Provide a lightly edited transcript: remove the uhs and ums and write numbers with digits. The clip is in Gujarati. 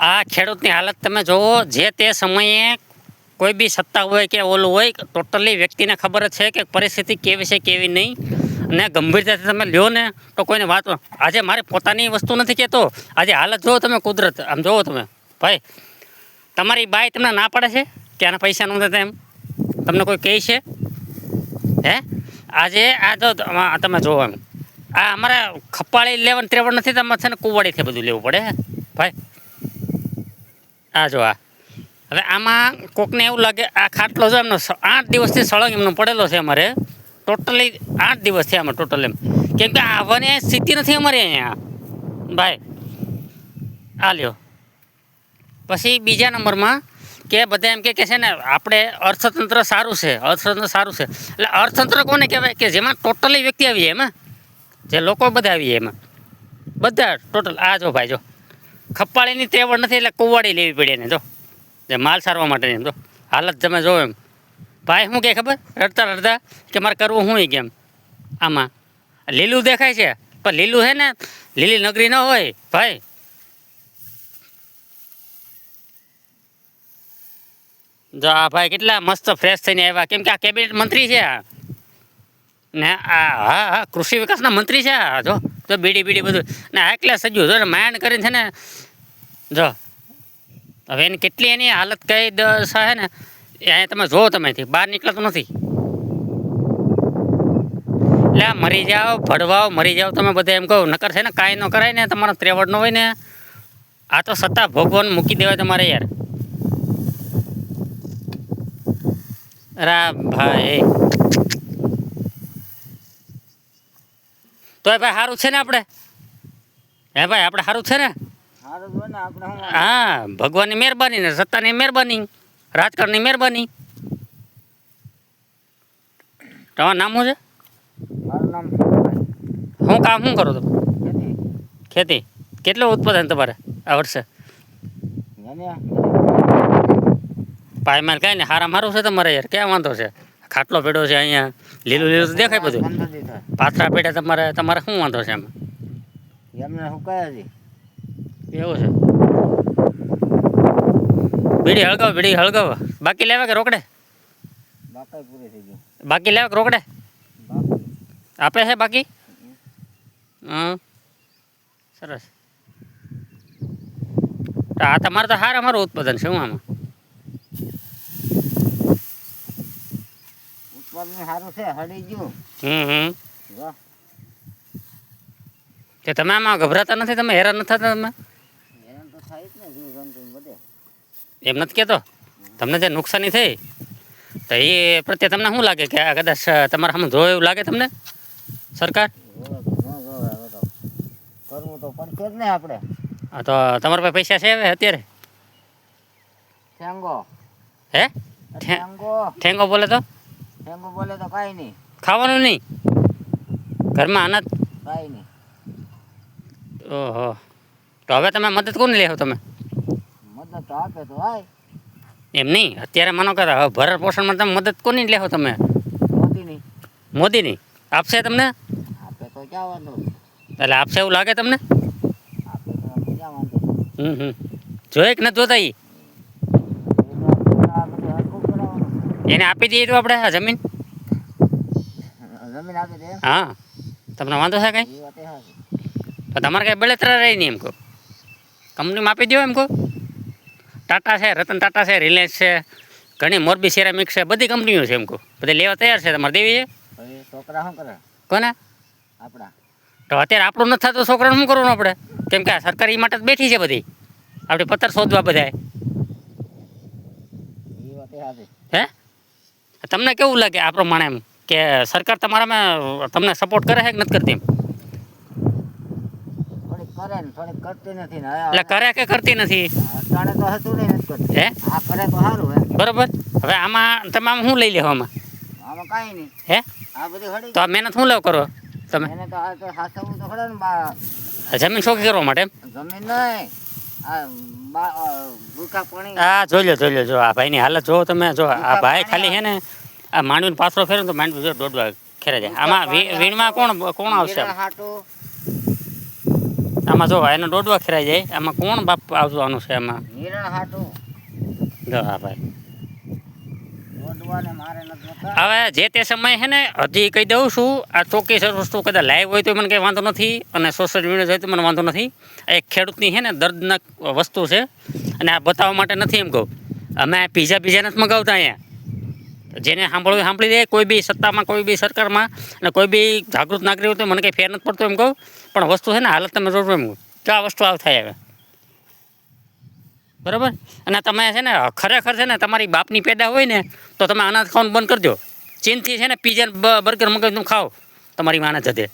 આ ખેડૂતની હાલત તમે જુઓ, જે તે સમયે કોઈ બી સત્તા હોય કે ઓલું હોય, ટોટલી વ્યક્તિને ખબર જ છે કે પરિસ્થિતિ કેવી છે કેવી નહીં, અને ગંભીરતાથી તમે લ્યો ને તો કોઈને વાત. આજે મારી પોતાની વસ્તુ નથી કહેતો, આજે હાલત જુઓ તમે, કુદરત આમ જુઓ તમે ભાઈ. તમારી બાઈ તમને ના પાડે છે કે આના પૈસા ન થતા એમ? તમને કોઈ કહે છે હે? આજે આ જો તમે જુઓ એમ, આ અમારે ખપાળી લેવાનું ત્રેવડ નથી, તમારે છે ને કુવાડીથી બધું લેવું પડે ભાઈ. આ જો આ હવે આમાં કોકને એવું લાગે આ ખાટલો જો એમનો 8 દિવસથી સળંગ એમનો પડેલો છે અમારે, ટોટલી 8 દિવસ છે આમાં ટોટલ એમ, કેમ કે આવવાની સ્થિતિ નથી અમારે અહીંયા ભાઈ. આ લ્યો. પછી બીજા નંબરમાં કે બધા એમ કે છે ને આપણે અર્થતંત્ર સારું છે, અર્થતંત્ર સારું છે. એટલે અર્થતંત્ર કોને કહેવાય કે જેમાં ટોટલી વ્યક્તિ આવી જાય એમાં, જે લોકો બધા આવી જાય એમાં બધા ટોટલ. આ જો ભાઈ જો ખપાળીની ત્રેવડ નથી એટલે કુવાડી લેવી પડી એને, જો જે માલ સારવા માટેની એમ. જો હાલત તમે જો એમ ભાઈ. શું કહે ખબર? રડતા રડતા કે મારે કરવું શું કેમ આમાં? લીલું દેખાય છે પણ લીલું છે ને લીલી નગરી ન હોય ભાઈ. જો આ ભાઈ કેટલા મસ્ત ફ્રેશ થઈને આવ્યા, કેમ કે આ કેબિનેટ મંત્રી છે આ ને. આ હા હા કૃષિ વિકાસના મંત્રી છે આ. જો જો બીડી બીડી બધું ને આ એકલા સજ્જુ જો માયણ કરીને છે ને. જો હવે એની કેટલી એની હાલત કઈ દશા છે ને, અહીંયા તમે જુઓ, તમેથી બહાર નીકળતું નથી. એટલે આ મરી જાઓ, ભડવાઓ મરી જાઓ તમે બધા એમ કહો. નકર છે ને કાંઈ ન કરાય ને, તમારો ત્રેવડ ન હોય ને, આ તો સત્તા ભોગવાનું મૂકી દેવાય તમારે યાર. રા ભાઈ તોય ભાઈ સારું છે ને આપણે? હે ભાઈ આપણે સારું છે ને? હા, ભગવાનની મહેરબાની ને સત્તાની મહેરબાની, રાજકારણની મહેરબાની. તમારું નામ શું છે? મારું નામ શું કામ શું કરો તમે? ખેતી. કેટલું ઉત્પાદન તમારે આ વર્ષે? પાયમાલ કાંઈ ને હારામ હારું છે તમારે યાર. ક્યાં વાંધો છે? ખાટલો પેડો છે અહીંયા, લીલું લીલું તો દેખાય બધું. પાથરા પેડા તમારે તમારે શું વાંધો છે એમાં? એમને હુકાય છે. એવું છે? બીડી હળગાવ, બીડી હળગાવ. બાકી લેવા કે રોકડે? બાકી પૂરી થઈ ગઈ. બાકી લેવા કે રોકડે આપે છે બાકી? સરસ. આ તમારે તો સારા મારું ઉત્પાદન છે. હું આમાં ઉત્પાદન સારું છે, હળી ગયું. કે તમે આમાં ગભરાતા નથી? તમે હેરાન નથી થતા? તમે હેરાન તો થાય જ ને, જીવજંતુ બધે. એમ નથી કહેતો. તમને જે નુકસાની થઈ તો એ પ્રત્યે તમને શું લાગે કે આ કદાચ તમારા સામે જોવે એવું લાગે તમને? સરકાર કરવું તો પડશે જ ને આપણે. હા, તો તમારા પાસે પૈસા છે હવે અત્યારે? ઠેંગો. હે? ઠેંગો બોલે તો? ઠેંગો બોલે તો કાંઈ નહીં. ખાવાનું નહીં? ઘરમાં અનાજ કાંઈ નહીં. ઓહો, તો હવે તમે મદદ કોને લેવો? તમે મદદ તો આપે તો હાય. એમ નહીં, અત્યારે માનો કે ભરણ પોષણમાં તમે મદદ કોની લેવો? તમે મોદીની. મોદીની આપશે તમને? આપે તો ક્યાં વાંધો? એટલે આપશે એવું લાગે તમને? આપે તો ક્યાં વાંધો? જોઈએ કે નથી જોતા? એને આપી દઈએ તો આપણે આ જમીન જમીન આપી દે. હા, તમને વાંધો છે કાંઈ? તો તમારે કાંઈ બળતરા રહી નહીં એમ કહો. કંપનીમાં આપી દો એમ કહો. ટાટા છે, રતન ટાટા છે, રિલાયન્સ છે, ઘણી મોરબી સિરામિક છે, બધી કંપનીઓ છે એમ કહો. બધી લેવા તૈયાર છે. તમારે દેવી છે? છોકરા શું કરે? કોને? આપણા. તો અત્યારે આપણું નથી થતું, છોકરાને શું કરવાનું આપણે? કેમ કે આ સરકાર એ માટે જ બેઠી છે બધી, આપણી પત્તર શોધવા બધાય. હે? તમને કેવું લાગે આ પ્રમાણે એમ કે સરકાર તમારામાં તમને સપોર્ટ કરે છે કે નથી કરતી? કરે ને થોડીક કરતી નથી ને. એટલે કરે કે કરતી નથી? અટાણે તો હતું ને નથી કરતી. હે? આ કરે તો સારું હે. બરોબર. હવે આમાં તમે આમ શું લઈ લેવો આમાં? આમાં કાંઈ નહીં. હે? આ બધી હળી. તો આ મહેનત શું લેવ કરો તમે? એને તો આ તો સાચવવું તો ખરે ને. જમીન શોખી કરવા માટે એમ? જમીન નહીં, આ ભૂખા પાણી. હા, જોઈ લો જો આ ભાઈની હાલત જો તમે. જો આ ભાઈ ખાલી છે ને આ માંડવીનો પાથરો ફેરે તો માંડવી જો દોડવા ખેરે જાય. આમાં વીણમાં કોણ આવશે? આમાં જો એનો દોડવા ખેરાઈ જાય આમાં કોણ બાપ આવવાનું છે આમાં નિરણ હાટું જો હા ભાઈ દોડવાને મારે નથી જોતા. હવે જે તે સમયે છે ને હજી કહી દઉં છું આ ચોખ્ખી વસ્તુ કદાચ લાઈવ હોય તો મને કંઈ વાંધો નથી અને સોશિયલ મીડિયા હોય તો મને વાંધો નથી આ એક ખેડૂતની છે ને દર્દનાક વસ્તુ છે અને આ બતાવવા માટે નથી એમ કહું અમે પીઝા નથી મગાવતા અહીંયા જેને સાંભળવું સાંભળી દે કોઈ બી સત્તામાં કોઈ બી સરકારમાં અને કોઈ બી જાગૃત નાગરિક હોય તો મને કંઈ ફેર નથી પડતો એમ કહું પણ વસ્તુ છે ને હાલત તમે જોડો એમ કહું કે આ વસ્તુ આવ થાય હવે બરાબર અને તમે છે ને ખરેખર છે ને તમારી બાપની પેદા હોય ને તો તમે અનાજ ખાવાનું બંધ કરજો ચીનથી છે ને પીઝા બર્ગર મગાવી તમે ખાઓ તમારી માને જતે